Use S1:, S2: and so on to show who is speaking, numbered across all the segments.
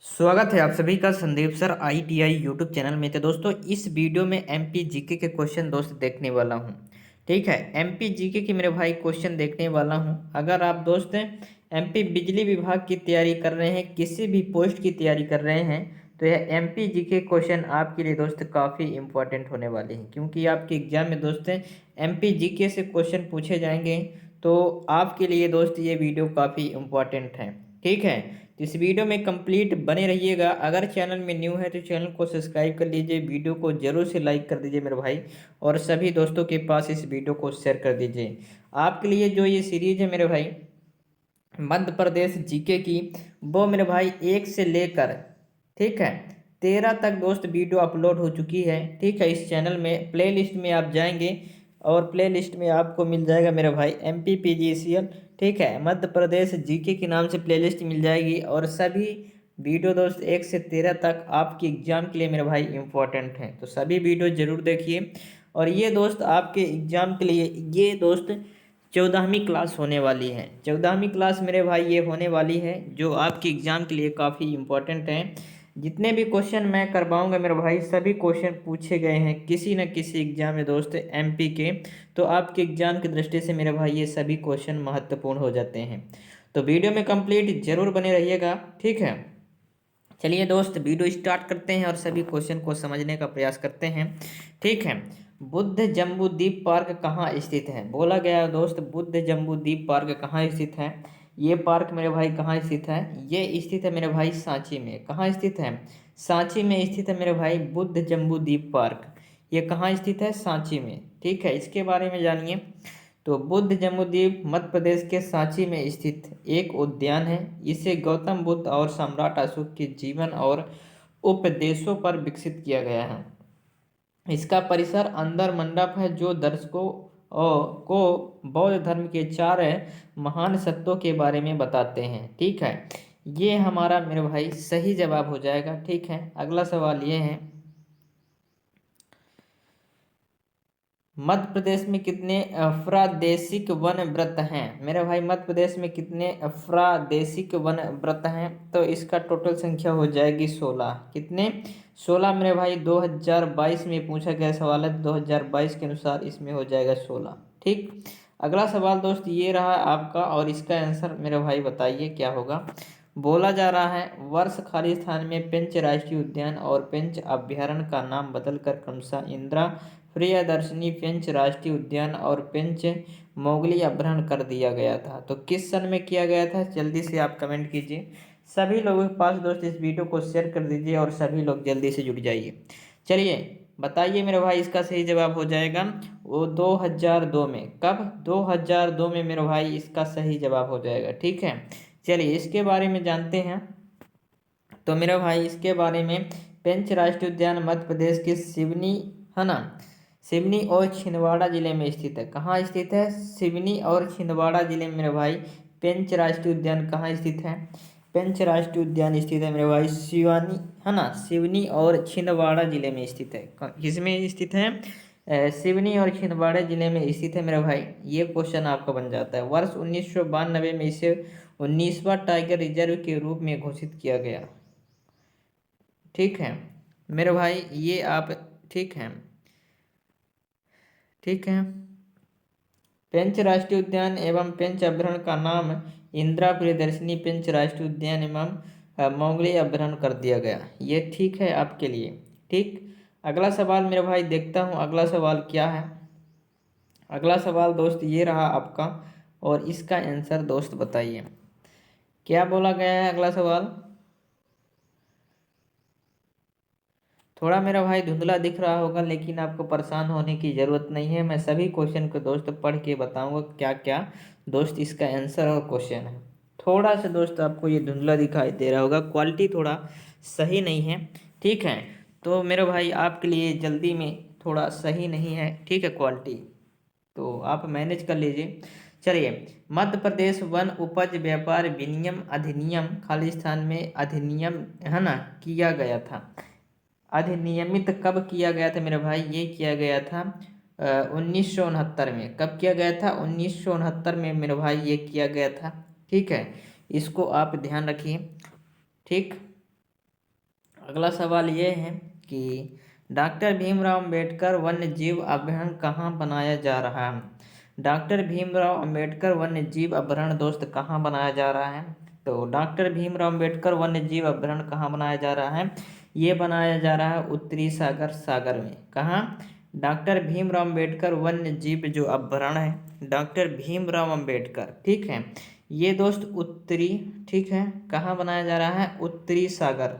S1: स्वागत है आप सभी का Sandeep sir ITI YouTube channel में। तो दोस्तों इस वीडियो में MP जीके के क्वेश्चन दोस्त देखने वाला हूं। ठीक है, MP जीके की मेरे भाई क्वेश्चन देखने वाला हूं। अगर आप दोस्त MP बिजली विभाग की तैयारी कर रहे हैं, किसी भी पोस्ट की तैयारी कर रहे हैं, तो यह MP जीके क्वेश्चन आपके लिए दोस्त काफ़ी इंपॉर्टेंट होने वाले हैं, क्योंकि आपके एग्जाम में दोस्त MP जीके से क्वेश्चन पूछे जाएंगे। तो आपके लिए दोस्त ये वीडियो काफ़ी इंपॉर्टेंट है। ठीक है, तो इस वीडियो में कंप्लीट बने रहिएगा। अगर चैनल में न्यू है तो चैनल को सब्सक्राइब कर लीजिए, वीडियो को जरूर से लाइक कर दीजिए मेरे भाई, और सभी दोस्तों के पास इस वीडियो को शेयर कर दीजिए। आपके लिए जो ये सीरीज है मेरे भाई मध्य प्रदेश जीके की, वो मेरे भाई 1 से लेकर, ठीक है, 13 तक दोस्त वीडियो अपलोड हो चुकी है। ठीक है, इस चैनल में प्लेलिस्ट में आप जाएंगे और प्लेलिस्ट में आपको मिल जाएगा मेरे भाई MPPGCL, ठीक है, मध्य प्रदेश जीके के नाम से प्लेलिस्ट मिल जाएगी। और सभी वीडियो दोस्त 1 से 13 तक आपके एग्जाम के लिए मेरे भाई इंपॉर्टेंट हैं, तो सभी वीडियो जरूर देखिए। और ये दोस्त आपके एग्जाम के लिए ये दोस्त 14वीं क्लास होने वाली है। 14वीं क्लास मेरे भाई ये होने वाली है, जो आपके एग्ज़ाम के लिए काफ़ी इम्पोर्टेंट है। जितने भी क्वेश्चन मैं करवाऊंगा मेरे भाई, सभी क्वेश्चन पूछे गए हैं किसी न किसी एग्जाम में दोस्त MP के। तो आपके एग्जाम की दृष्टि से मेरे भाई ये सभी क्वेश्चन महत्वपूर्ण हो जाते हैं। तो वीडियो में कंप्लीट जरूर बने रहिएगा। ठीक है, चलिए दोस्त वीडियो स्टार्ट करते हैं और सभी क्वेश्चन को समझने का प्रयास करते हैं। ठीक है, बुद्ध जम्बू द्वीप पार्क कहाँ स्थित है? बोला गया है दोस्त, बुद्ध जम्बू द्वीप पार्क कहाँ स्थित है? ये पार्क मेरे भाई कहाँ स्थित है? ये स्थित है मेरे भाई सांची में। कहाँ स्थित है? सांची में स्थित है मेरे भाई बुद्ध जम्बू द्वीप पार्क। ये कहाँ स्थित है? सांची में। ठीक है, इसके बारे में जानिए। तो बुद्ध जम्बूद्वीप मध्य प्रदेश के सांची में स्थित एक उद्यान है। इसे गौतम बुद्ध और सम्राट अशोक के जीवन और उपदेशों पर विकसित किया गया है। इसका परिसर अंदर मंडप है, जो दर्शकों को बौद्ध धर्म के 4 महान सत्यों के बारे में बताते हैं। ठीक है, ये हमारा मेरे भाई सही जवाब हो जाएगा। ठीक है, अगला सवाल ये है, मध्य प्रदेश में कितने प्रादेशिक वन व्रत हैं? मेरे भाई मध्य प्रदेश में कितने प्रादेशिक वन व्रत हैं? तो इसका टोटल संख्या हो जाएगी 16। कितने? 16 मेरे भाई। 2022 में पूछा गया सवाल है, 2022 के अनुसार इसमें हो जाएगा 16। ठीक, अगला सवाल दोस्त ये रहा आपका, और इसका आंसर मेरे भाई बताइए क्या होगा। बोला जा रहा है वर्ष खाली स्थान में पेंच राष्ट्रीय उद्यान और पेंच अभ्यारण्य का नाम बदलकर क्रमशः इंदिरा प्रियदर्शनी पेंच राष्ट्रीय उद्यान और पेंच मोगली अभ्यारण्य कर दिया गया था। तो किस सन में किया गया था? जल्दी से आप कमेंट कीजिए। सभी लोगों के पास दोस्त इस वीडियो को शेयर कर दीजिए और सभी लोग जल्दी से जुड़ जाइए। चलिए बताइए मेरे भाई, इसका सही जवाब हो जाएगा वो 2002 में। कब? 2002 में मेरे भाई इसका सही जवाब हो जाएगा। ठीक है, चलिए इसके बारे में जानते हैं। तो मेरे भाई इसके बारे में, पेंच राष्ट्रीय उद्यान मध्य प्रदेश के सिवनी, है ना, सिवनी और छिंदवाड़ा जिले में स्थित है। कहाँ स्थित है? सिवनी और छिंदवाड़ा जिले में मेरे भाई पेंच राष्ट्रीय उद्यान कहाँ स्थित है? पेंच राष्ट्रीय उद्यान स्थित है मेरे भाई सिवानी, है ना, सिवनी और छिंदवाड़ा जिले में स्थित है। किसमें स्थित है? सिवनी और छिंदवाड़ा जिले में स्थित है मेरे भाई। ये क्वेश्चन आपका बन जाता है। वर्ष 1992 में इसे 19वां टाइगर रिजर्व के रूप में घोषित किया गया। ठीक है मेरे भाई, ये आप, ठीक है, ठीक है, पेंच राष्ट्रीय उद्यान एवं पेंच अभ्यारण्य का नाम इंदिरा प्रियदर्शनी पेंच राष्ट्रीय उद्यान एवं मोंगली अभ्यारण्य कर दिया गया। ये ठीक है आपके लिए। ठीक, अगला सवाल मेरे भाई देखता हूँ अगला सवाल क्या है। अगला सवाल दोस्त ये रहा आपका, और इसका आंसर दोस्त बताइए क्या बोला गया है। अगला सवाल थोड़ा मेरा भाई धुंधला दिख रहा होगा, लेकिन आपको परेशान होने की ज़रूरत नहीं है। मैं सभी क्वेश्चन को दोस्त पढ़ के बताऊंगा क्या क्या दोस्त इसका आंसर और क्वेश्चन है। थोड़ा सा दोस्त आपको ये धुंधला दिखाई दे रहा होगा, क्वालिटी थोड़ा सही नहीं है। ठीक है, तो मेरे भाई आपके लिए जल्दी में थोड़ा सही नहीं है, ठीक है, क्वालिटी, तो आप मैनेज कर लीजिए। चलिए, मध्य प्रदेश वन उपज व्यापार विनियम अधिनियम खालिस्तान में अधिनियम, है ना, किया गया था। अधिनियमित कब किया गया था मेरे भाई? ये किया गया था 1969 में। कब किया गया था? 1969 में मेरे भाई ये किया गया था। ठीक है, इसको आप ध्यान रखिए। ठीक, अगला सवाल ये है कि डॉक्टर भीमराव अंबेडकर वन्य जीव अभयारण्य कहाँ बनाया जा रहा है। डॉक्टर भीमराव अंबेडकर वन्य जीव अभयारण्य दोस्त कहाँ बनाया जा रहा है। तो डॉक्टर भीमराव अंबेडकर वन्य जीव अभयारण्य कहाँ बनाया जा रहा है। ये बनाया जा रहा है उत्तरी सागर में। कहाँ। डॉक्टर भीमराव अंबेडकर वन्य जीव जो अभयारण्य है, डॉक्टर भीमराव अंबेडकर, ठीक है, ये दोस्त उत्तरी, ठीक है, कहाँ बनाया जा रहा है, उत्तरी सागर,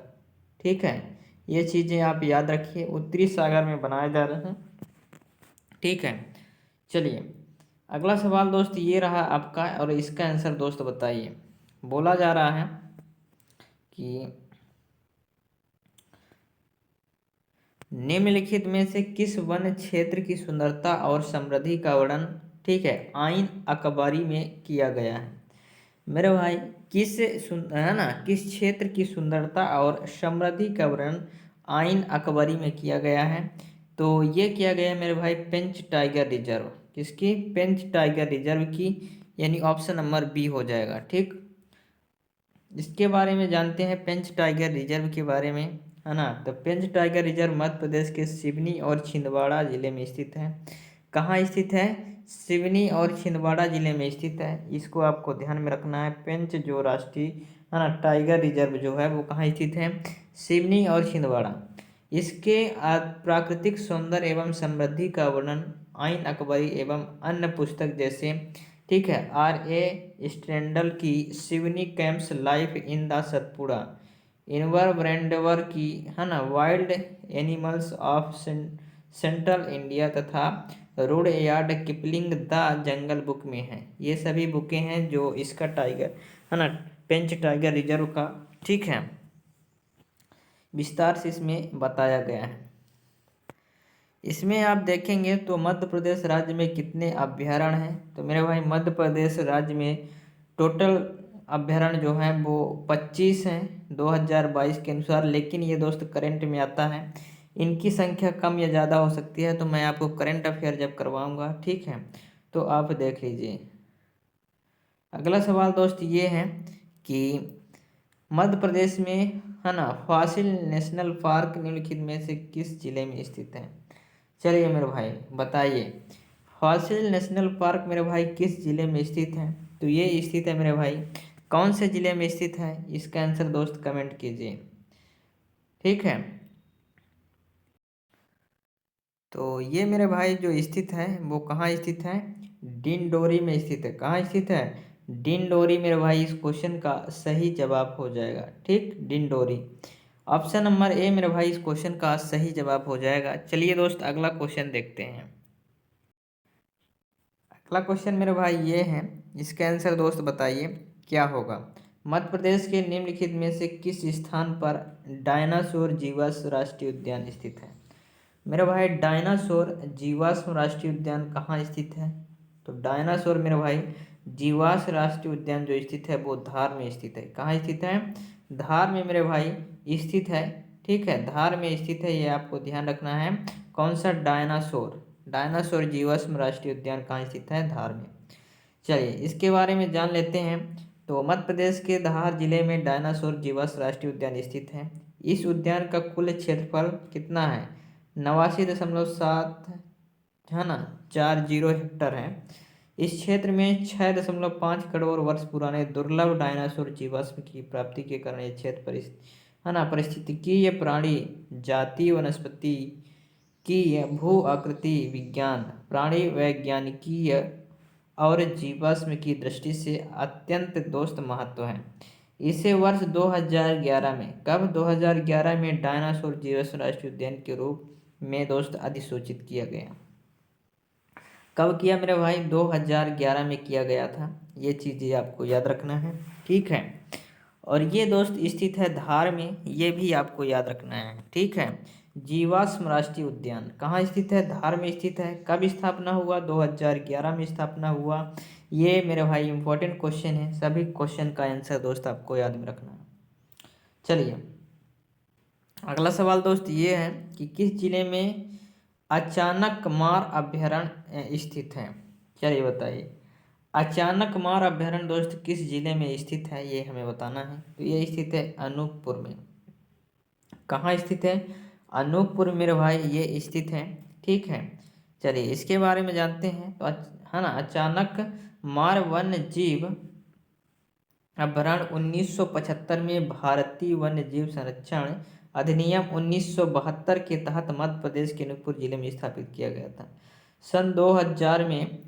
S1: ठीक है। ये चीज़ें आप याद रखिए, उत्तरी सागर में बनाया जा रहा है, ठीक है। चलिए अगला सवाल दोस्त ये रहा आपका, और इसका आंसर दोस्त बताइए। बोला जा रहा है कि निम्नलिखित में से किस वन क्षेत्र की सुंदरता और समृद्धि का वर्णन, ठीक है, आइन अकबरी में किया गया है। मेरे भाई है ना, किस क्षेत्र की सुंदरता और समृद्धि का वर्णन आइन अकबरी में किया गया है। तो ये किया गया है मेरे भाई पेंच टाइगर रिजर्व, किसकी, पेंच टाइगर रिजर्व की, यानी ऑप्शन नंबर बी हो जाएगा, ठीक। इसके बारे में जानते हैं पेंच टाइगर रिजर्व के बारे में, है ना। तो पेंच टाइगर रिजर्व मध्य प्रदेश के सिवनी और छिंदवाड़ा जिले में स्थित है। कहाँ स्थित है, सिवनी और छिंदवाड़ा जिले में स्थित है। इसको आपको ध्यान में रखना है। पेंच जो राष्ट्रीय, है ना, टाइगर रिजर्व जो है वो कहाँ स्थित है, सिवनी और छिंदवाड़ा। इसके प्राकृतिक सौंदर्य एवं समृद्धि का वर्णन आइन अकबरी एवं अन्य पुस्तक जैसे, ठीक है, R.A. स्टैंडल की Seoni camps life in the Satpura, इनवर ब्रेंडवर की, है ना, wild animals of central India तथा Rudyard Kipling the jungle book में है। ये सभी बुकें हैं जो इसका टाइगर, है ना, पेंच टाइगर रिजर्व का, ठीक है, विस्तार से इसमें बताया गया है। इसमें आप देखेंगे तो मध्य प्रदेश राज्य में कितने अभ्यारण्य हैं। तो मेरे भाई मध्य प्रदेश राज्य में टोटल अभ्यारण्य जो हैं वो 25 हैं 2022 के अनुसार, लेकिन ये दोस्त करंट में आता है। इनकी संख्या कम या ज़्यादा हो सकती है, तो मैं आपको करंट अफेयर जब करवाऊंगा, ठीक है, तो आप देख लीजिए। अगला सवाल दोस्त ये है कि मध्य प्रदेश में, है ना, फॉसिल नेशनल पार्क निम्नलिखित में से किस जिले में स्थित है। चलिए मेरे भाई बताइए, फॉसिल नेशनल पार्क मेरे भाई किस जिले में स्थित है। तो ये स्थित है मेरे भाई कौन से जिले में स्थित है, इसका आंसर दोस्त कमेंट कीजिए, ठीक है। तो ये मेरे भाई जो स्थित है वो कहाँ स्थित है, डिंडोरी में स्थित है। कहाँ स्थित है, डिंडोरी मेरे भाई इस क्वेश्चन का सही जवाब हो जाएगा, ठीक, डिंडोरी। ऑप्शन नंबर ए मेरे भाई इस क्वेश्चन का सही जवाब हो जाएगा। चलिए दोस्त अगला क्वेश्चन देखते हैं। अगला क्वेश्चन मेरे भाई ये है, इसका आंसर दोस्त बताइए क्या होगा। मध्य प्रदेश के निम्नलिखित में से किस स्थान पर डायनासोर जीवाश्म राष्ट्रीय उद्यान स्थित है। मेरे भाई डायनासोर जीवाश्म राष्ट्रीय उद्यान कहाँ स्थित है। तो डायनासोर मेरे भाई जीवाश्म राष्ट्रीय उद्यान जो स्थित है वो धार में स्थित है। कहाँ स्थित है, धार में मेरे भाई स्थित है, ठीक है, धार में स्थित है, ये आपको ध्यान रखना है। कौन सा, डायनासोर, डायनासोर जीवाश्म राष्ट्रीय उद्यान कहाँ स्थित है, धार में। चलिए इसके बारे में जान लेते हैं। तो मध्य प्रदेश के धार जिले में डायनासोर जीवाश्म राष्ट्रीय उद्यान स्थित है। इस उद्यान का कुल क्षेत्रफल कितना है, 89.7, है ना, 40 हेक्टर है। इस क्षेत्र में 6.5 करोड़ वर्ष पुराने दुर्लभ डायनासोर जीवाश्म की प्राप्ति के कारण ये क्षेत्र है ना, पारिस्थितिकीय प्राणी जाति वनस्पति की भू आकृति विज्ञान प्राणी वैज्ञानिकीय और जीवाश्म की दृष्टि से अत्यंत दोस्त महत्व है। इसे वर्ष 2011 में, कब, 2011 में डायनासोर जीवाश्म राष्ट्रीय उद्यान के रूप में दोस्त अधिसूचित किया गया। कब किया मेरे भाई, 2011 में किया गया था। ये चीज़ें आपको याद रखना है, ठीक है। और ये दोस्त स्थित है धार में, ये भी आपको याद रखना है, ठीक है। जीवाश्म राष्ट्रीय उद्यान कहाँ स्थित है, धार में स्थित है। कब स्थापना हुआ, 2011 में स्थापना हुआ। ये मेरे भाई इंपॉर्टेंट क्वेश्चन है, सभी क्वेश्चन का आंसर दोस्त आपको याद में रखना है। चलिए अगला सवाल दोस्त ये है कि किस जिले में अचानक मार अभ्यारण्य स्थित है। चलिए बताइए, अचानक मार अभ्यारण्य दोस्त किस जिले में स्थित है, ये हमें बताना है। तो ये स्थित है अनूपपुर में, कहाँ स्थित है? अनूपपुर मेरे भाई ये स्थित है। ठीक है, चलिए इसके बारे में जानते हैं। तो है ना, अचानक मार वन्य जीव अभ्यारण्य 1975 में भारतीय वन्य जीव संरक्षण अधिनियम 1972 के तहत मध्य प्रदेश के अनूपपुर जिले में स्थापित किया गया था। सन 2000 में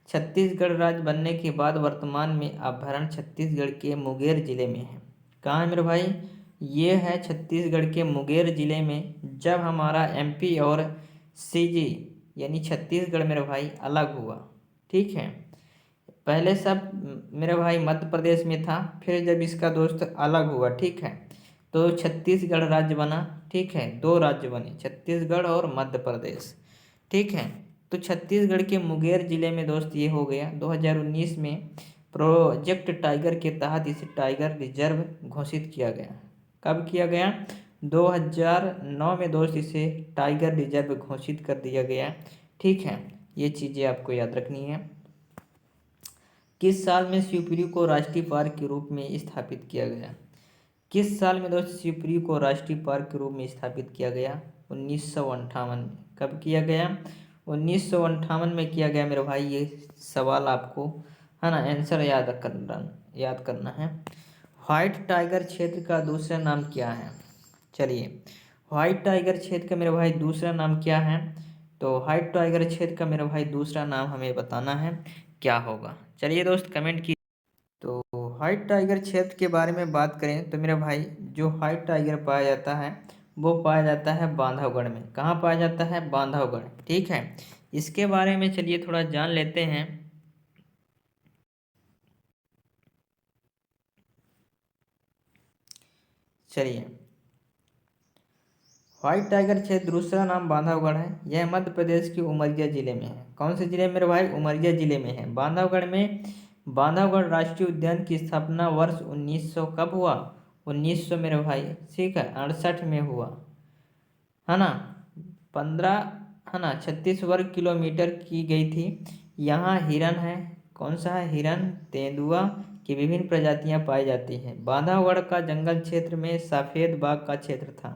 S1: छत्तीसगढ़ राज्य बनने के बाद वर्तमान में अभ्यारण्य छत्तीसगढ़ के मुंगेर जिले में है। कहाँ है मेरे भाई? ये है छत्तीसगढ़ के मुंगेर जिले में। जब हमारा एमपी और सीजी यानी छत्तीसगढ़ मेरे भाई अलग हुआ, ठीक है, पहले सब मेरे भाई मध्य प्रदेश में था, फिर जब इसका दोस्त अलग हुआ, ठीक है, तो छत्तीसगढ़ राज्य बना। ठीक है, दो राज्य बने, छत्तीसगढ़ और मध्य प्रदेश। ठीक है, तो छत्तीसगढ़ के मुंगेर जिले में दोस्त ये हो गया। 2019 में प्रोजेक्ट टाइगर के तहत इसे टाइगर रिजर्व घोषित किया गया। कब किया गया? 2009 में दोस्त इसे टाइगर रिजर्व घोषित कर दिया गया। ठीक है, ये चीज़ें आपको याद रखनी है। किस साल में शिवपुरी को राष्ट्रीय पार्क के रूप में स्थापित किया गया? किस साल में दोस्त शिवपुरी को राष्ट्रीय पार्क के रूप में स्थापित किया गया? 1958 में। कब किया गया? 1958 में किया गया मेरे भाई। ये सवाल आपको है ना आंसर याद करना है। व्हाइट टाइगर क्षेत्र का दूसरा नाम क्या है? चलिए, व्हाइट टाइगर क्षेत्र का मेरे भाई दूसरा नाम क्या है? तो व्हाइट टाइगर क्षेत्र का मेरे भाई दूसरा नाम हमें बताना है, क्या होगा? चलिए दोस्त कमेंट की। तो व्हाइट टाइगर क्षेत्र के बारे में बात करें तो मेरे भाई जो व्हाइट टाइगर पाया जाता है वो पाया जाता है बांधवगढ़ में। कहाँ पाया जाता है? बांधवगढ़। ठीक है, इसके बारे में चलिए थोड़ा जान लेते हैं। चलिए, व्हाइट टाइगर क्षेत्र दूसरा नाम बांधवगढ़ है। यह मध्य प्रदेश के उमरिया जिले में है। कौन से जिले में मेरे भाई? उमरिया जिले में है। बांधवगढ़ में बांधवगढ़ राष्ट्रीय उद्यान की स्थापना वर्ष 1900 कब हुआ? 1900 मेरे भाई, ठीक है, 68 में हुआ, है ना। 15 है ना 36 वर्ग किलोमीटर की गई थी। यहाँ हिरन है। कौन सा है? हिरन, तेंदुआ की विभिन्न प्रजातियां पाई जाती हैं। बांधवगढ़ का जंगल क्षेत्र में सफ़ेद बाघ का क्षेत्र था।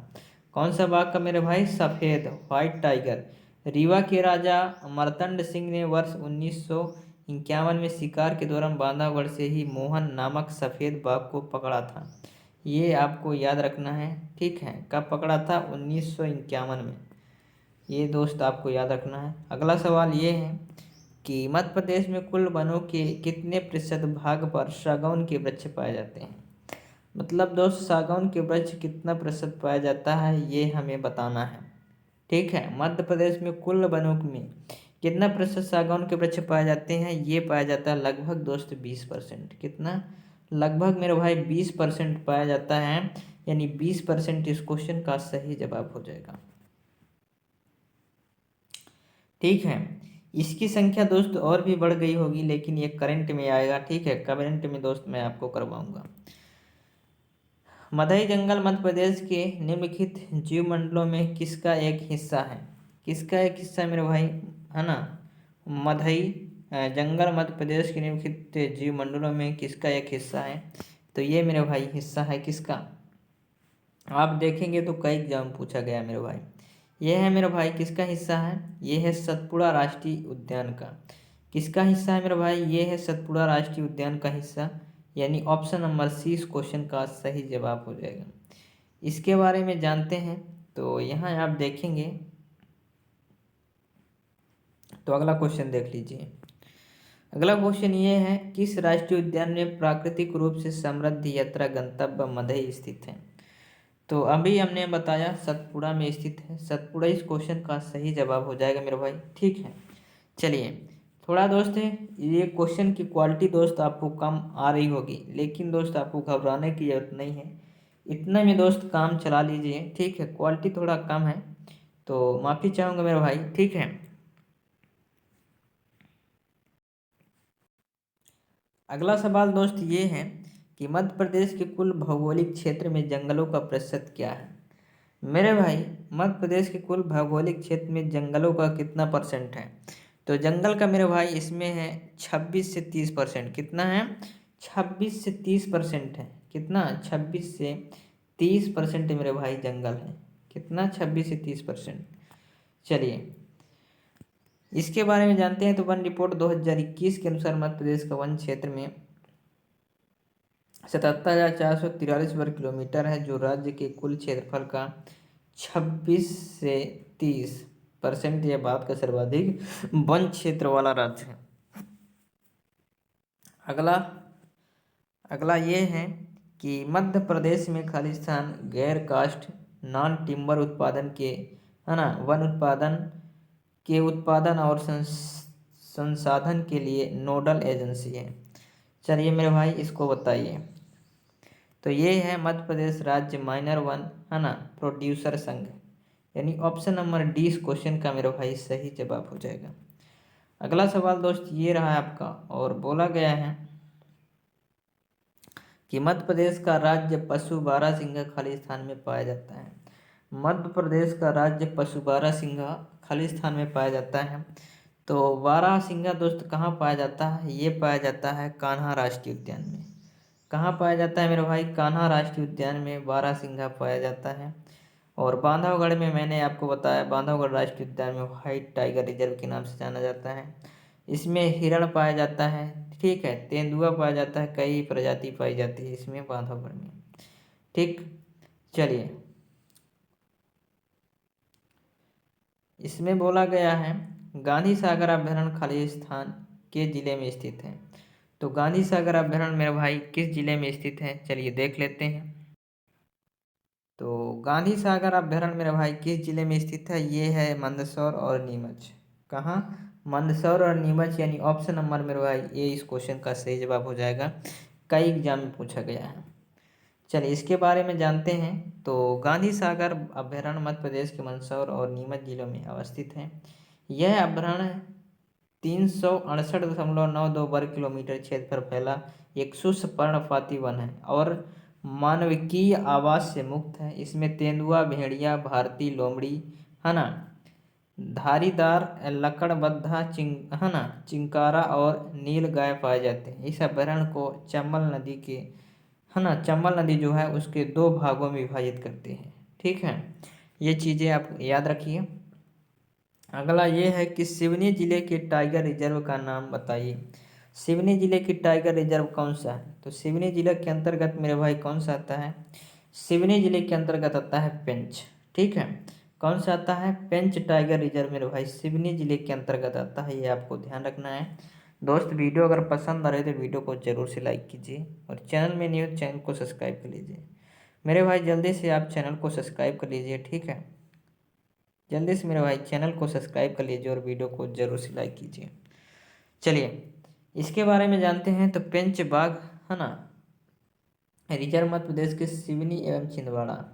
S1: कौन सा बाघ का मेरे भाई? सफ़ेद, व्हाइट टाइगर। रीवा के राजा मर्तंड सिंह ने वर्ष 1951 में शिकार के दौरान बांधवगढ़ से ही मोहन नामक सफ़ेद बाघ को पकड़ा था। ये आपको याद रखना है। ठीक है, कब पकड़ा था? 1951 में। ये दोस्त आपको याद रखना है। अगला सवाल ये है कि मध्य प्रदेश में कुल वनों के कितने प्रतिशत भाग पर सागौन के वृक्ष पाए जाते हैं? मतलब दोस्त सागौन के वृक्ष कितना प्रतिशत पाया जाता है ये हमें बताना है। ठीक है, मध्य प्रदेश में कुल वनों में कितना प्रतिशत सागौन के वृक्ष पाए जाते हैं? ये पाया जाता है लगभग दोस्त 20%। कितना? लगभग मेरे भाई 20% पाया जाता है, यानी 20% इस क्वेश्चन का सही जवाब हो जाएगा। ठीक है, इसकी संख्या दोस्त और भी बढ़ गई होगी, लेकिन ये करंट में आएगा। ठीक है, करंट में दोस्त मैं आपको करवाऊंगा। मदई जंगल मध्य प्रदेश के निम्नलिखित जीव मंडलों में किसका एक हिस्सा है? किसका एक हिस्सा मेरे भाई, है ना? मदई जंगल मध्य प्रदेश के निम्नलिखित जीव मंडलों में किसका एक हिस्सा है? तो ये मेरे भाई हिस्सा है किसका? आप देखेंगे तो कई एग्जाम पूछा गया मेरे भाई। ये है मेरे भाई किसका हिस्सा है? ये है सतपुड़ा राष्ट्रीय उद्यान का। किसका हिस्सा है मेरे भाई? ये है सतपुड़ा राष्ट्रीय उद्यान का हिस्सा, यानी ऑप्शन नंबर सी इस क्वेश्चन का सही जवाब हो जाएगा। इसके बारे में जानते हैं तो यहाँ आप देखेंगे तो अगला क्वेश्चन देख लीजिए। अगला क्वेश्चन ये है, किस राष्ट्रीय उद्यान में प्राकृतिक रूप से समृद्ध यात्रा गंतव्य मदई स्थित है? तो अभी हमने बताया सतपुड़ा में स्थित है। सतपुड़ा इस क्वेश्चन का सही जवाब हो जाएगा मेरे भाई। ठीक है, चलिए थोड़ा दोस्त है ये क्वेश्चन की क्वालिटी दोस्त आपको कम आ रही होगी, लेकिन दोस्त आपको घबराने की ज़रूरत नहीं है। इतना में दोस्त काम चला लीजिए। ठीक है, क्वालिटी थोड़ा कम है तो माफ़ी चाहूँगा मेरे भाई। ठीक है, अगला सवाल दोस्त ये है कि मध्य प्रदेश के कुल भौगोलिक क्षेत्र में जंगलों का प्रतिशत क्या है? मेरे भाई मध्य प्रदेश के कुल भौगोलिक क्षेत्र में जंगलों का कितना परसेंट है? तो जंगल का मेरे भाई इसमें है 26 से 30%। कितना है? 26 से 30% है। कितना? 26 से 30% मेरे भाई जंगल है। कितना? 26 से 30%। चलिए इसके बारे में जानते हैं। तो वन रिपोर्ट 2021 के अनुसार मध्य प्रदेश का वन क्षेत्र में 77,443 वर्ग किलोमीटर है, जो राज्य के कुल क्षेत्रफल का 26 से 30% यह भारत का सर्वाधिक वन क्षेत्र वाला राज्य है। अगला अगला ये है कि मध्य प्रदेश में खालिस्तान गैर कास्ट नॉन टिम्बर उत्पादन के, है ना, वन उत्पादन के उत्पादन और संसाधन के लिए नोडल एजेंसी है। चलिए मेरे भाई इसको बताइए। तो ये है मध्य प्रदेश राज्य माइनर वन, है ना, प्रोड्यूसर संघ, यानी ऑप्शन नंबर डी इस क्वेश्चन का मेरे भाई सही जवाब हो जाएगा। अगला सवाल दोस्त ये रहा आपका, और बोला गया है कि मध्य प्रदेश का राज्य पशु बारहसिंगा खालिस्तान में पाया जाता है। मध्य प्रदेश का राज्य पशु बारहसिंगा खालिस्तान में पाया जाता है। तो बारहसिंगा दोस्त कहाँ पाया जाता है? ये पाया जाता है कान्हा राष्ट्रीय उद्यान में। कहाँ पाया जाता है मेरे भाई? कान्हा राष्ट्रीय उद्यान में बारहसिंगा पाया जाता है। और बांधवगढ़ में मैंने आपको बताया, बांधवगढ़ राष्ट्रीय उद्यान में व्हाइट टाइगर रिजर्व के नाम से जाना जाता है। इसमें हिरण पाया जाता है, ठीक है, तेंदुआ पाया जाता है, कई प्रजाति पाई जाती है इसमें बांधवगढ़ में। ठीक, चलिए इसमें बोला गया है गांधी सागर अभ्यारण्य खालिस्तान के जिले में स्थित है। तो गांधी सागर अभ्यारण्य मेरे भाई किस जिले में स्थित है? चलिए देख लेते हैं। तो गांधी सागर अभ्यारण्य मेरे भाई किस जिले में स्थित है? ये है मंदसौर और नीमच। कहाँ? मंदसौर और नीमच, यानी ऑप्शन नंबर मेरे भाई ये इस क्वेश्चन का सही जवाब हो जाएगा। कई एग्जाम में पूछा गया है। चलिए इसके बारे में जानते हैं। तो गांधी सागर अभ्यारण्य मध्य प्रदेश के मंदसौर और नीमच जिलों में अवस्थित है। यह अभ्यारण्य 368.92 वर्ग किलोमीटर क्षेत्र पर फैला एक शुष्क पर्णपाती वन है और मानविकीय आवास से मुक्त है। इसमें तेंदुआ, भेड़िया, भारतीय लोमड़ी, है ना, धारीदार लकड़बद्धा है ना, चिंकारा और नील गाय पाए जाते हैं। इस अभ्यारण्य को चंबल नदी के, है ना, चंबल नदी जो है उसके दो भागों में विभाजित करते हैं। ठीक है, ये चीज़ें आप याद रखिए। अगला ये है कि सिवनी जिले के टाइगर रिजर्व का नाम बताइए। सिवनी जिले की टाइगर रिजर्व कौन सा है? तो सिवनी जिले के अंतर्गत मेरे भाई कौन सा आता है? सिवनी जिले के अंतर्गत आता है पेंच। ठीक है, कौन सा आता है? पेंच टाइगर रिजर्व मेरे भाई सिवनी जिले के अंतर्गत आता है, ये आपको ध्यान रखना है। दोस्त वीडियो अगर पसंद आ रहे तो वीडियो को जरूर से लाइक कीजिए और चैनल में न्यू चैनल को सब्सक्राइब कर लीजिए मेरे भाई। जल्दी से आप चैनल को सब्सक्राइब कर लीजिए, ठीक है, जल्दी से मेरे भाई चैनल को सब्सक्राइब कर लीजिए और वीडियो को जरूर से लाइक कीजिए। चलिए इसके बारे में जानते हैं। तो पेंच बाघ, है ना, रिजर्व मध्य प्रदेश के सिवनी एवं छिंदवाड़ा,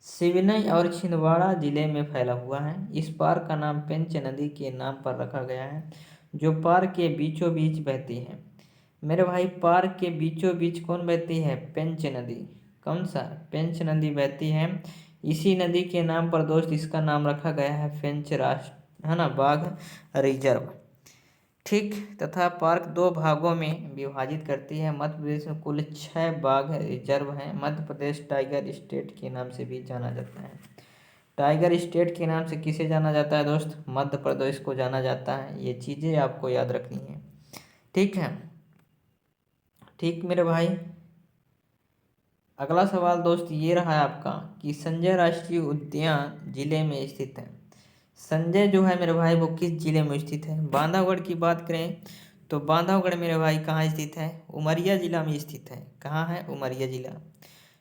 S1: सिवनी और छिंदवाड़ा जिले में फैला हुआ है। इस पार्क का नाम पेंच नदी के नाम पर रखा गया है, जो पार्क के बीचों बीच बहती है। मेरे भाई पार्क के बीचों बीच कौन बहती है? पेंच नदी। कौन सा? पेंच नदी बहती है। इसी नदी के नाम पर दोस्त इसका नाम रखा गया है पेंच राष्ट्र, है ना, बाघ रिजर्व। ठीक, तथा पार्क दो भागों में विभाजित करती है। मध्य प्रदेश में कुल 6 बाघ रिजर्व हैं। मध्य प्रदेश टाइगर स्टेट के नाम से भी जाना जाता है। टाइगर स्टेट के नाम से किसे जाना जाता है दोस्त? मध्य प्रदेश को जाना जाता है। ये चीज़ें आपको याद रखनी है, ठीक है। ठीक मेरे भाई, अगला सवाल दोस्त ये रहा है आपका कि संजय राष्ट्रीय उद्यान जिले में स्थित है। संजय जो है मेरे भाई वो किस जिले में स्थित है? बांधवगढ़ की बात करें तो बांधवगढ़ मेरे भाई कहाँ स्थित है? उमरिया जिला में स्थित है। कहाँ है? उमरिया जिला।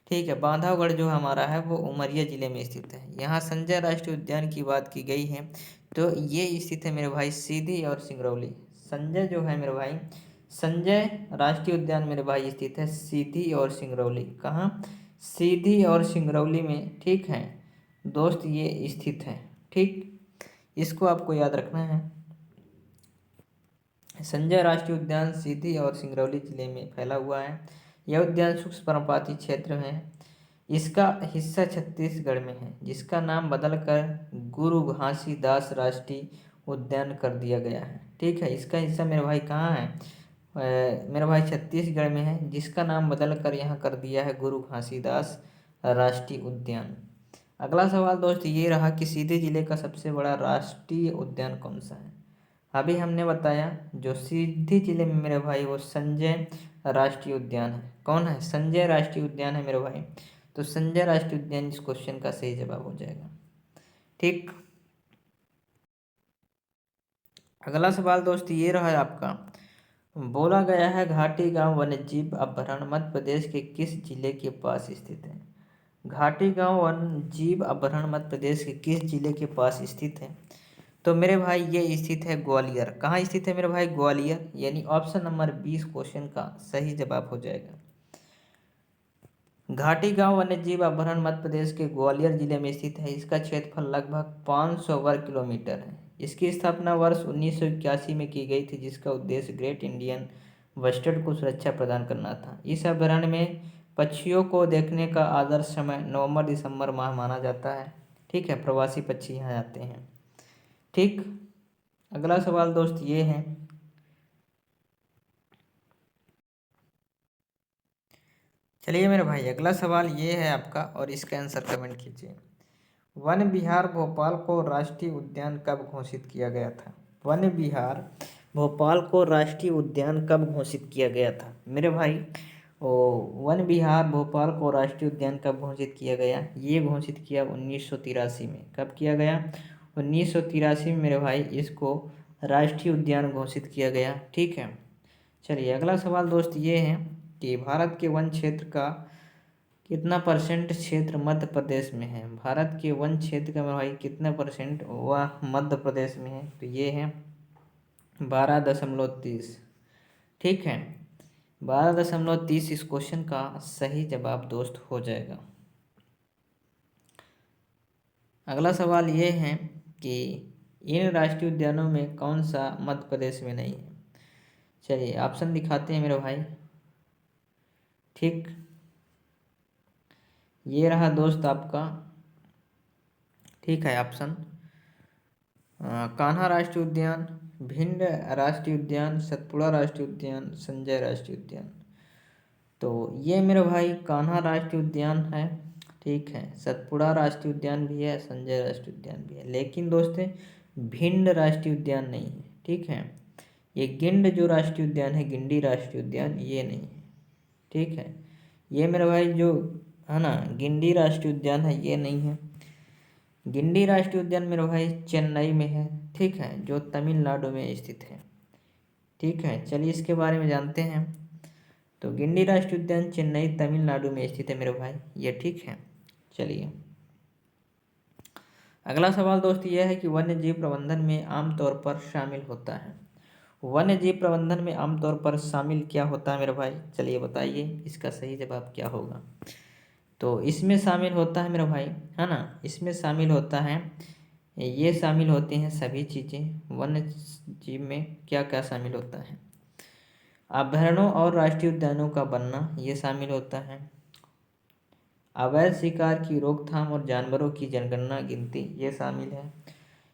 S1: ठीक है, बांधवगढ़ जो हमारा है वो उमरिया जिले में स्थित है। यहाँ संजय राष्ट्रीय उद्यान की बात की गई है तो ये स्थित है मेरे भाई सीधी और सिंगरौली। संजय जो है मेरे भाई, संजय राष्ट्रीय उद्यान मेरे भाई स्थित है सीधी और सिंगरौली। कहाँ? सीधी और सिंगरौली में, ठीक है दोस्त, ये स्थित है। ठीक, इसको आपको याद रखना है। संजय राष्ट्रीय उद्यान सीधी और सिंगरौली जिले में फैला हुआ है। यह उद्यान शुष्क पर्णपाती क्षेत्र में है। इसका हिस्सा छत्तीसगढ़ में है, जिसका नाम बदलकर गुरु घासीदास राष्ट्रीय उद्यान कर दिया गया है। ठीक है, इसका हिस्सा मेरे भाई कहाँ है? मेरे भाई छत्तीसगढ़ में है, जिसका नाम बदलकर यहाँ कर दिया है गुरु घासीदास राष्ट्रीय उद्यान। अगला सवाल दोस्त ये रहा कि सीधी जिले का सबसे बड़ा राष्ट्रीय उद्यान कौन सा है। अभी हमने बताया जो सीधी जिले में मेरे भाई वो संजय राष्ट्रीय उद्यान है। कौन है? संजय राष्ट्रीय उद्यान है मेरे भाई। तो संजय राष्ट्रीय उद्यान इस क्वेश्चन का सही जवाब हो जाएगा। ठीक। अगला सवाल दोस्त ये रहा है आपका, बोला गया है घाटी गांव वन्यजीव अभयारण्य मध्य प्रदेश के किस जिले के पास स्थित है। घाटी गांव वन्यजीव अभयारण्य मध्य प्रदेश के किस जिले के पास स्थित है। तो मेरे भाई ये स्थित है ग्वालियर। कहाँ स्थित है मेरे भाई? ग्वालियर। यानी ऑप्शन नंबर 20 क्वेश्चन का सही जवाब हो जाएगा। घाटी गांव वन्यजीव अभयारण्य मध्य प्रदेश के ग्वालियर जिले में स्थित है। इसका क्षेत्रफल लगभग 500 वर्ग किलोमीटर है। इसकी स्थापना वर्ष 1981 में की गई थी, जिसका उद्देश्य ग्रेट इंडियन बस्टर्ड को सुरक्षा प्रदान करना था। इस अभयारण्य में पक्षियों को देखने का आदर्श समय नवंबर दिसंबर माह माना जाता है। ठीक है, प्रवासी पक्षी यहाँ आते हैं। ठीक। अगला सवाल दोस्त ये है, चलिए मेरे भाई अगला सवाल ये है आपका और इसका आंसर कमेंट कीजिए। वन विहार भोपाल को राष्ट्रीय उद्यान कब घोषित किया गया था। वन विहार भोपाल को राष्ट्रीय उद्यान कब घोषित किया गया था मेरे भाई? ओ, वन विहार भोपाल को राष्ट्रीय उद्यान कब घोषित किया गया? ये घोषित किया 1983 में। कब किया गया? 1983 में मेरे भाई इसको राष्ट्रीय उद्यान घोषित किया गया। ठीक है। चलिए अगला सवाल दोस्त ये है कि भारत के वन क्षेत्र का कितना परसेंट क्षेत्र मध्य प्रदेश में है। भारत के वन क्षेत्र का भाई कितना परसेंट वह मध्य प्रदेश में है? तो ये है 12.30। ठीक है, 12.30 इस क्वेश्चन का सही जवाब दोस्त हो जाएगा। अगला सवाल ये है कि इन राष्ट्रीय उद्यानों में कौन सा मध्य प्रदेश में नहीं है। चलिए ऑप्शन दिखाते हैं मेरे भाई। ठीक, ये रहा दोस्त आपका। ठीक है, ऑप्शन कान्हा राष्ट्रीय उद्यान, भिंड राष्ट्रीय उद्यान, सतपुड़ा राष्ट्रीय उद्यान, संजय राष्ट्रीय उद्यान। तो ये मेरे भाई कान्हा राष्ट्रीय उद्यान है। ठीक है, सतपुड़ा राष्ट्रीय उद्यान भी है, संजय राष्ट्रीय उद्यान भी है, लेकिन दोस्त भिंड राष्ट्रीय उद्यान नहीं है। ठीक है, ये गिंड जो राष्ट्रीय उद्यान है, गिंडी राष्ट्रीय उद्यान, ये नहीं है। ठीक है, ये मेरे भाई जो है ना गिंडी राष्ट्रीय उद्यान है, ये नहीं है। गिंडी राष्ट्रीय उद्यान मेरे भाई चेन्नई में है। ठीक है, जो तमिलनाडु में स्थित है। ठीक है, चलिए इसके बारे में जानते हैं। तो गिंडी राष्ट्रीय उद्यान चेन्नई तमिलनाडु में स्थित है मेरे भाई, ये ठीक है। चलिए अगला सवाल दोस्त यह है कि वन्य जीव प्रबंधन में आमतौर पर शामिल होता है। वन्य जीव प्रबंधन में आमतौर पर शामिल क्या होता है मेरे भाई? चलिए बताइए इसका सही जवाब क्या होगा। तो इसमें शामिल होता है मेरा भाई, है ना, इसमें शामिल होता है, ये शामिल होती हैं सभी चीज़ें। वन्य जीव में क्या क्या शामिल होता है? अभयारण्यों और राष्ट्रीय उद्यानों का बनना, ये शामिल होता है। अवैध शिकार की रोकथाम और जानवरों की जनगणना गिनती, ये शामिल है।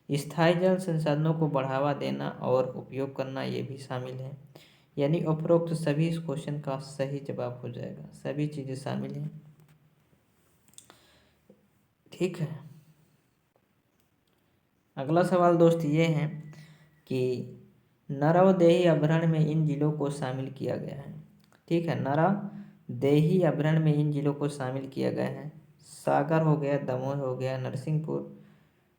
S1: स्थायी जल संसाधनों को बढ़ावा देना और उपयोग करना, ये भी शामिल है। यानी उपरोक्त सभी इस क्वेश्चन का सही जवाब हो जाएगा। सभी चीज़ें शामिल हैं। ठीक है, अगला सवाल दोस्त ये है कि नरवदेही अभयारण्य में इन जिलों को शामिल किया गया है। ठीक है, नरवदेही अभयारण्य में इन जिलों को शामिल किया गया है। सागर हो गया, दमोह हो गया, नरसिंहपुर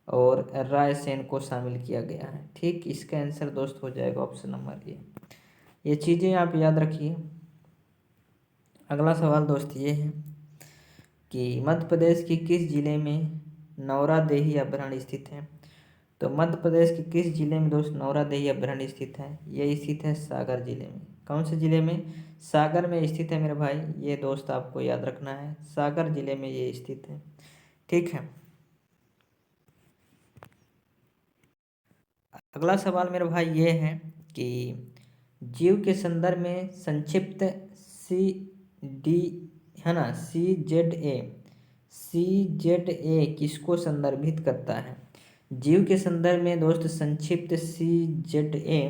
S1: और रायसेन को शामिल किया गया है। ठीक, इसका आंसर दोस्त हो जाएगा ऑप्शन नंबर ए। ये चीज़ें आप याद रखिए। अगला सवाल दोस्त ये है कि मध्य प्रदेश के किस जिले में नौरादेही अभयारण्य स्थित है। तो मध्य प्रदेश के किस जिले में दोस्त नौरादेही अभयारण्य स्थित है? ये स्थित है सागर जिले में। कौन से जिले में? सागर में स्थित है मेरे भाई। ये दोस्त आपको याद रखना है, सागर जिले में ये स्थित है। ठीक है, अगला सवाल मेरे भाई ये है कि जीव के संदर्भ में संक्षिप्त सी डी, है ना, सी जेड ए किसको संदर्भित करता है? जीव के संदर्भ में दोस्त संक्षिप्त CZA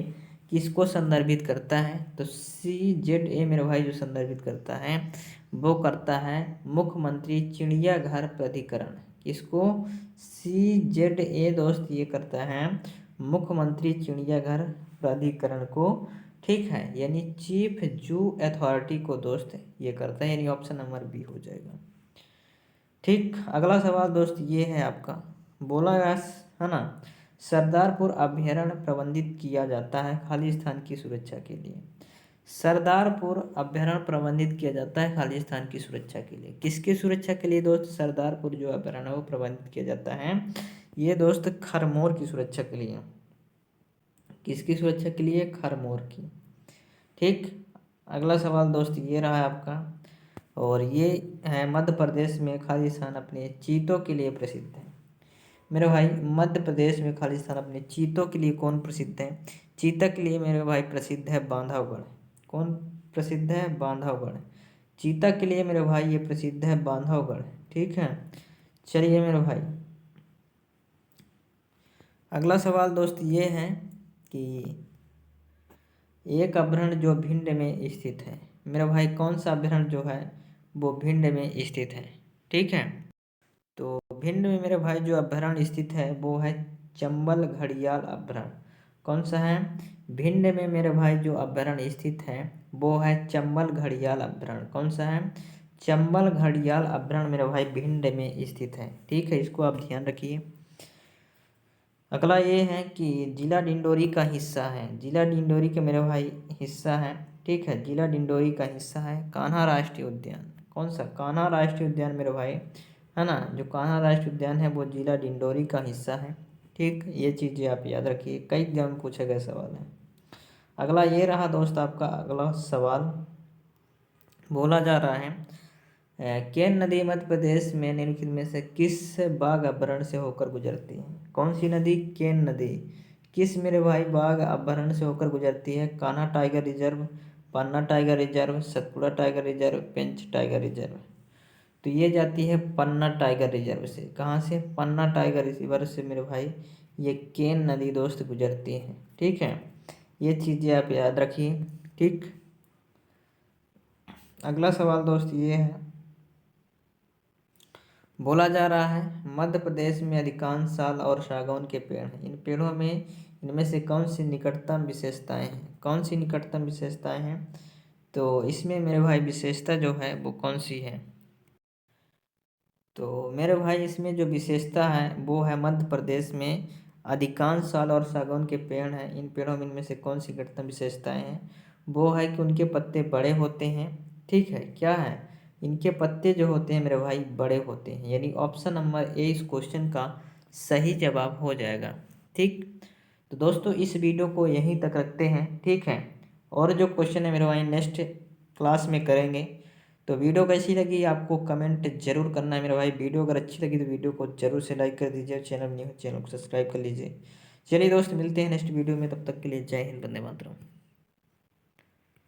S1: किसको संदर्भित करता है? तो CZA मेरे भाई जो संदर्भित करता है वो करता है मुख्यमंत्री चिड़ियाघर प्राधिकरण। किसको? CZA दोस्त ये करता है मुख्यमंत्री चिड़ियाघर प्राधिकरण को, ठीक है, यानी चीफ जू अथॉरिटी को दोस्त ये करता है, यानी ऑप्शन नंबर बी हो जाएगा। ठीक, अगला सवाल दोस्त ये है आपका, बोला गया है ना, सरदारपुर अभ्यारण्य प्रबंधित किया जाता है खालिस्तान की सुरक्षा के लिए। सरदारपुर अभ्यारण्य प्रबंधित किया जाता है खालिस्तान की सुरक्षा के लिए। किसकी सुरक्षा के लिए दोस्त सरदारपुर जो अभ्यारण्य वो प्रबंधित किया जाता है? ये दोस्त खरमोर की सुरक्षा के लिए। किसकी सुरक्षा के लिए? खरमोर की। ठीक, अगला सवाल दोस्त ये रहा है आपका, और ये है मध्य प्रदेश में खालिस्तान अपने चीतों के लिए प्रसिद्ध है। मेरे भाई मध्य प्रदेश में खालिस्तान अपने चीतों के लिए कौन प्रसिद्ध है? चीता के लिए मेरे भाई प्रसिद्ध है बांधवगढ़। कौन प्रसिद्ध है? बांधवगढ़। चीता के लिए मेरे भाई ये प्रसिद्ध है बांधवगढ़। ठीक है, चलिए मेरे भाई अगला सवाल दोस्त ये है कि एक अभ्यारण्य जो भिंड में स्थित है, मेरा भाई कौन सा अभ्यारण्य जो है वो भिंड में स्थित है? ठीक है, तो भिंड में मेरे भाई जो अभ्यारण्य स्थित है वो है चंबल घड़ियाल अभ्यारण्य। कौन सा है? भिंड में मेरे भाई जो अभ्यारण्य स्थित है वो है चंबल घड़ियाल अभ्यारण्य। कौन सा है? चंबल घड़ियाल अभ्यारण्य मेरे भाई भिंड में स्थित है। ठीक है, इसको आप ध्यान रखिए। अगला ये है कि जिला डिंडोरी का हिस्सा है, जिला डिंडोरी के मेरे भाई हिस्सा है। ठीक है, जिला डिंडोरी का हिस्सा है कान्हा राष्ट्रीय उद्यान। कौन सा? कान्हा राष्ट्रीय उद्यान मेरे भाई, है ना, जो कान्हा राष्ट्रीय उद्यान है वो जिला डिंडोरी का हिस्सा है। ठीक, ये चीज़ें आप याद रखिए, कई एग्जाम में पूछे गए सवाल हैं। अगला ये रहा दोस्त आपका अगला सवाल, बोला जा रहा है केन नदी मध्य प्रदेश में निम्नलिखित में से किस बाघ अभ्यारण्य से होकर गुजरती है? कौन सी नदी? केन नदी। किस मेरे भाई बाघ अभ्यारण्य से होकर गुजरती है? Kanha tiger reserve, Panna tiger reserve, Satpura tiger reserve, Pench tiger reserve. तो ये जाती है पन्ना टाइगर रिजर्व से। कहाँ से? पन्ना टाइगर रिजर्व से मेरे भाई ये केन नदी दोस्त गुजरती है। ठीक है, ये चीज़ें आप याद रखिए। ठीक, अगला सवाल दोस्त ये है, बोला जा रहा है मध्य प्रदेश में अधिकांश साल और सागौन के पेड़ हैं। इन पेड़ों में इनमें से कौन सी निकटतम विशेषताएं हैं? कौन सी निकटतम विशेषताएं हैं? तो इसमें मेरे भाई विशेषता जो है वो कौन सी है? तो मेरे भाई इसमें जो विशेषता है वो है मध्य प्रदेश में अधिकांश साल और सागौन के पेड़ हैं। इन पेड़ों में इनमें से कौन सी निकटतम विशेषताएं हैं? वो है कि उनके पत्ते बड़े होते हैं। ठीक है, क्या है? इनके पत्ते जो होते हैं मेरे भाई बड़े होते हैं, यानी ऑप्शन नंबर ए इस क्वेश्चन का सही जवाब हो जाएगा। ठीक, तो दोस्तों इस वीडियो को यहीं तक रखते हैं। ठीक है, और जो क्वेश्चन है मेरे भाई नेक्स्ट क्लास में करेंगे। तो वीडियो कैसी लगी आपको कमेंट जरूर करना है मेरे भाई। वीडियो अगर अच्छी लगी तो वीडियो को जरूर से लाइक कर दीजिए, चैनल न्यू चैनल को सब्सक्राइब कर लीजिए। चलिए दोस्त मिलते हैं नेक्स्ट वीडियो में, तब तक के लिए जय हिंद, वंदे मातरम।